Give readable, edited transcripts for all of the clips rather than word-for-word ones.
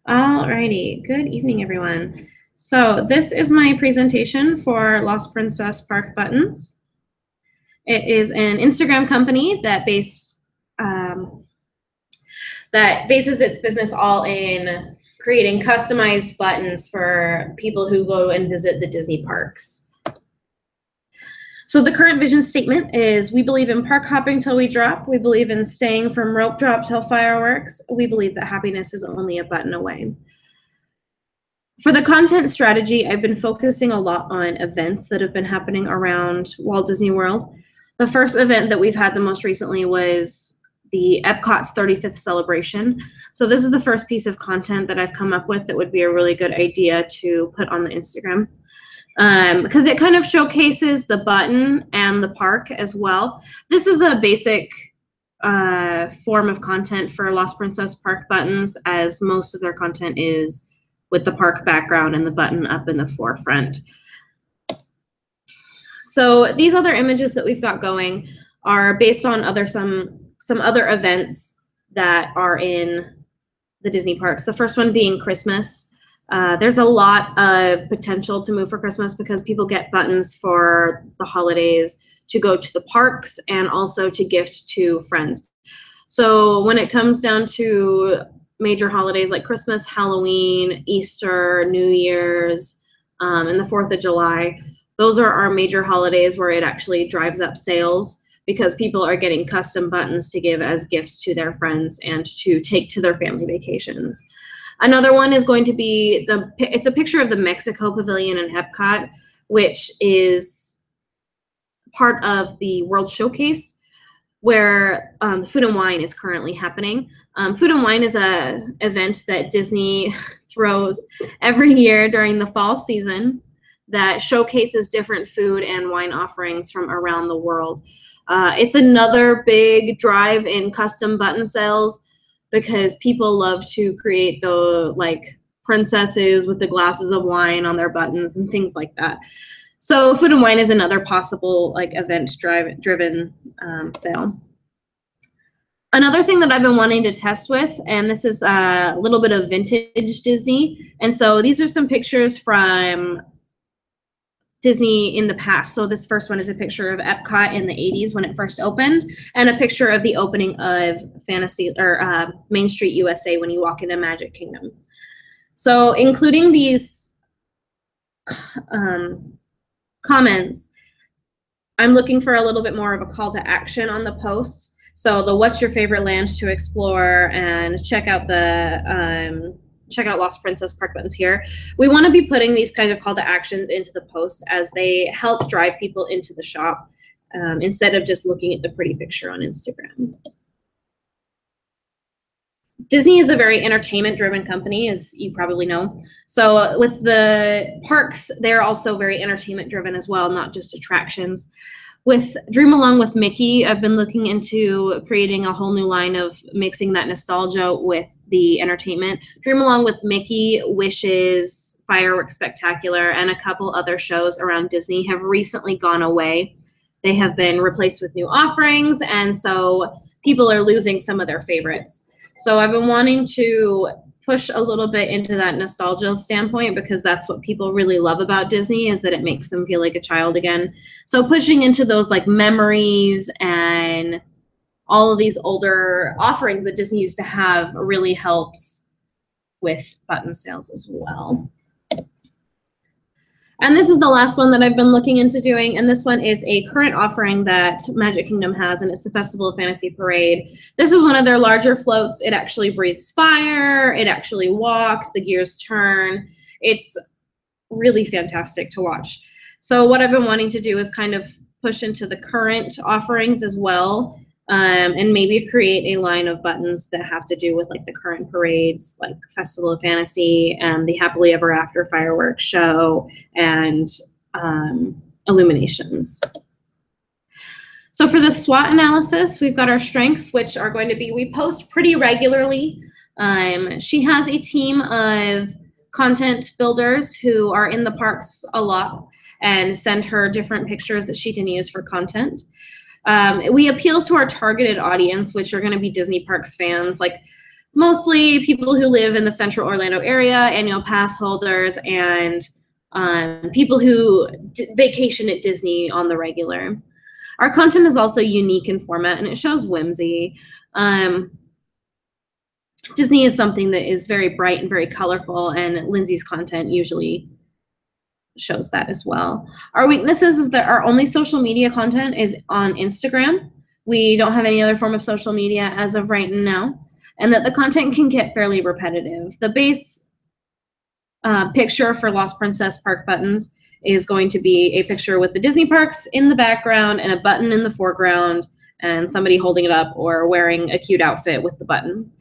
Alrighty, good evening, everyone. So this is my presentation for Lost Princess Park Buttons. It is an Instagram company that bases its business all in creating customized buttons for people who go and visit the Disney parks. So the current vision statement is, we believe in park hopping till we drop. We believe in staying from rope drop till fireworks. We believe that happiness is only a button away. For the content strategy, I've been focusing a lot on events that have been happening around Walt Disney World. The first event that we've had the most recently was the Epcot's 35th celebration. So this is the first piece of content that I've come up with that would be a really good idea to put on the Instagram. Because it kind of showcases the button and the park as well. This is a basic form of content for Lost Princess Park buttons, as most of their content is with the park background and the button up in the forefront. So these other images that we've got going are based on some other events that are in the Disney parks. The first one being Christmas. There's a lot of potential to move for Christmas because people get buttons for the holidays to go to the parks and also to gift to friends. So when it comes down to major holidays like Christmas, Halloween, Easter, New Year's, and the 4th of July, those are our major holidays where it actually drives up sales because people are getting custom buttons to give as gifts to their friends and to take to their family vacations. Another one is going to be it's a picture of the Mexico Pavilion in Epcot, which is part of the World Showcase where Food and Wine is currently happening. Food and Wine is an event that Disney throws every year during the fall season that showcases different food and wine offerings from around the world. It's another big drive in custom button sales because people love to create the princesses with the glasses of wine on their buttons and things like that. So Food and Wine is another possible event driven sale. Another thing that I've been wanting to test with, and this is a little bit of vintage Disney. And so these are some pictures from Disney in the past. So this first one is a picture of Epcot in the 80s when it first opened, and a picture of the opening of Main Street USA when you walk into Magic Kingdom. So including these comments, I'm looking for a little bit more of a call to action on the posts. So the what's your favorite land to explore and check out Lost Princess Park buttons here. We want to be putting these kinds of call to actions into the post as they help drive people into the shop instead of just looking at the pretty picture on Instagram. Disney is a very entertainment-driven company, as you probably know. So with the parks, they're also very entertainment-driven as well, not just attractions. With Dream Along with Mickey, I've been looking into creating a whole new line of mixing that nostalgia with the entertainment. Dream Along with Mickey, Wishes, Fireworks Spectacular, and a couple other shows around Disney have recently gone away. They have been replaced with new offerings, and so people are losing some of their favorites. So I've been wanting to push a little bit into that nostalgia standpoint because that's what people really love about Disney, is that it makes them feel like a child again. So pushing into those memories and all of these older offerings that Disney used to have really helps with button sales as well. And this is the last one that I've been looking into doing, and this one is a current offering that Magic Kingdom has, and it's the Festival of Fantasy Parade. This is one of their larger floats. It actually breathes fire, it actually walks, the gears turn. It's really fantastic to watch. So what I've been wanting to do is kind of push into the current offerings as well, and maybe create a line of buttons that have to do with the current parades, like Festival of Fantasy and the Happily Ever After fireworks show and illuminations. So for the SWOT analysis, we've got our strengths, which are going to be, we post pretty regularly. She has a team of content builders who are in the parks a lot and send her different pictures that she can use for content. We appeal to our targeted audience, which are going to be Disney Parks fans. mostly people who live in the central Orlando area, annual pass holders, and people who vacation at Disney on the regular. Our content is also unique in format, and it shows whimsy. Disney is something that is very bright and very colorful, and Lindsay's content usually shows that as well. Our weaknesses is that our only social media content is on Instagram. We don't have any other form of social media as of right now, and that the content can get fairly repetitive. The base picture for Lost Princess Park buttons is going to be a picture with the Disney parks in the background and a button in the foreground and somebody holding it up or wearing a cute outfit with the button.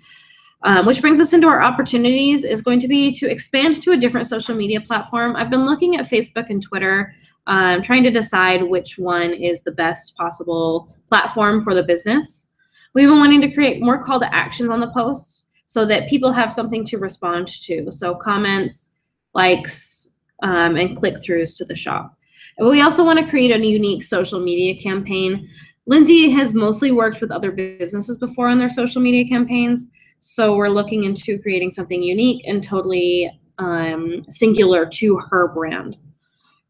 Which brings us into our opportunities is going to be to expand to a different social media platform. I've been looking at Facebook and Twitter, trying to decide which one is the best possible platform for the business. We've been wanting to create more call to actions on the posts so that people have something to respond to. So comments, likes, and click-throughs to the shop. And we also want to create a unique social media campaign. Lindsay has mostly worked with other businesses before on their social media campaigns. So we're looking into creating something unique and totally singular to her brand.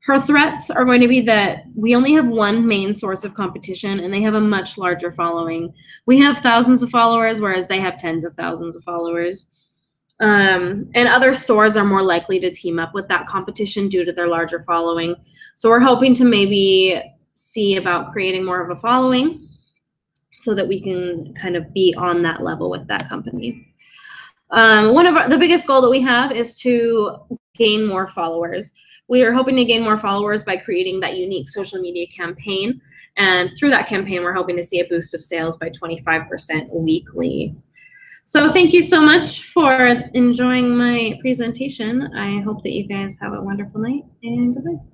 Her threats are going to be that we only have one main source of competition and they have a much larger following. We have thousands of followers, whereas they have tens of thousands of followers. And other stores are more likely to team up with that competition due to their larger following. So we're hoping to maybe see about creating more of a following so that we can kind of be on that level with that company. One of the biggest goal that we have is to gain more followers. We are hoping to gain more followers by creating that unique social media campaign. And through that campaign, we're hoping to see a boost of sales by 25% weekly. So thank you so much for enjoying my presentation. I hope that you guys have a wonderful night and goodbye.